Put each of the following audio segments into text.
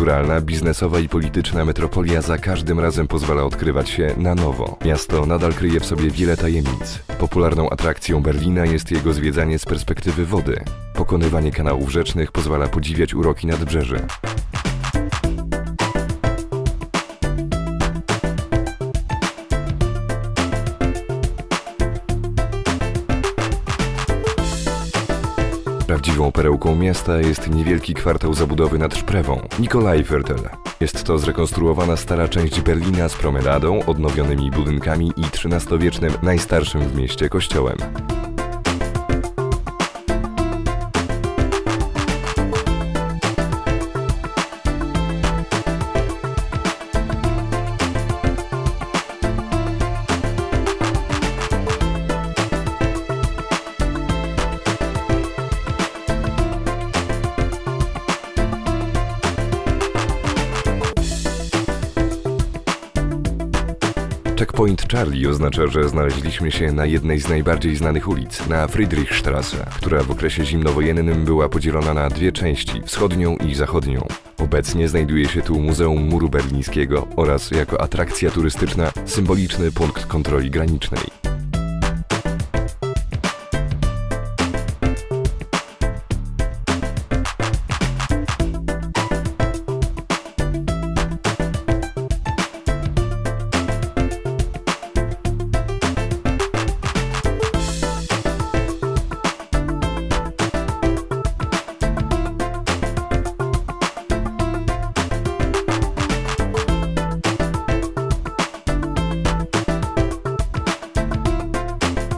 Kulturalna, biznesowa i polityczna metropolia za każdym razem pozwala odkrywać się na nowo. Miasto nadal kryje w sobie wiele tajemnic. Popularną atrakcją Berlina jest jego zwiedzanie z perspektywy wody. Pokonywanie kanałów rzecznych pozwala podziwiać uroki nadbrzeży. Prawdziwą perełką miasta jest niewielki kwartał zabudowy nad Szprewą, Nikolaiviertel. Jest to zrekonstruowana stara część Berlina z promenadą, odnowionymi budynkami i XIII-wiecznym, najstarszym w mieście kościołem. Checkpoint Charlie oznacza, że znaleźliśmy się na jednej z najbardziej znanych ulic, na Friedrichstraße, która w okresie zimnowojennym była podzielona na dwie części, wschodnią i zachodnią. Obecnie znajduje się tu Muzeum Muru Berlińskiego oraz jako atrakcja turystyczna symboliczny punkt kontroli granicznej.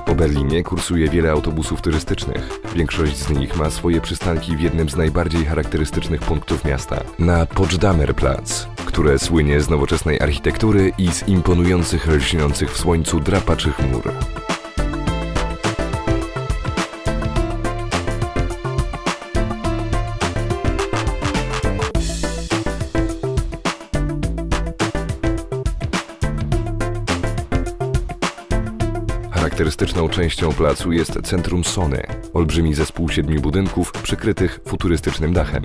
Po Berlinie kursuje wiele autobusów turystycznych. Większość z nich ma swoje przystanki w jednym z najbardziej charakterystycznych punktów miasta, na Potsdamerplatz, które słynie z nowoczesnej architektury i z imponujących, lśniących w słońcu drapaczych mur. Charakterystyczną częścią placu jest centrum Sony, olbrzymi zespół 7 budynków przykrytych futurystycznym dachem.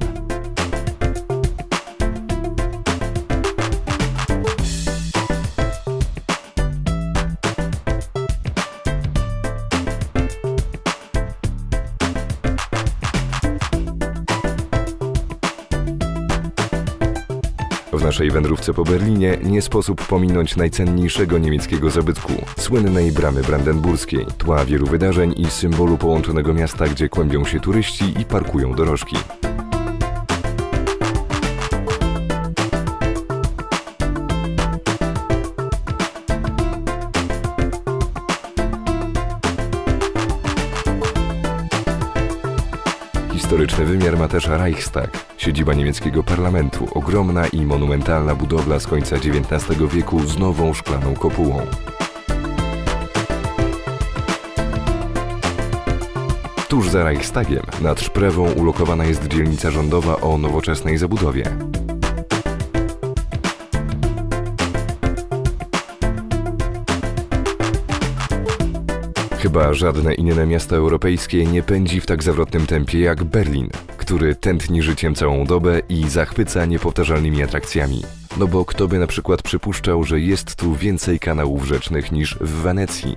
W naszej wędrówce po Berlinie nie sposób pominąć najcenniejszego niemieckiego zabytku, słynnej Bramy Brandenburskiej, tła wielu wydarzeń i symbolu połączonego miasta, gdzie kłębią się turyści i parkują dorożki. Historyczny wymiar ma też Reichstag, siedziba niemieckiego parlamentu, ogromna i monumentalna budowla z końca XIX wieku z nową szklaną kopułą. Tuż za Reichstagiem, nad Szprewą, ulokowana jest dzielnica rządowa o nowoczesnej zabudowie. Chyba żadne inne miasto europejskie nie pędzi w tak zawrotnym tempie jak Berlin, który tętni życiem całą dobę i zachwyca niepowtarzalnymi atrakcjami. No bo kto by na przykład przypuszczał, że jest tu więcej kanałów rzecznych niż w Wenecji?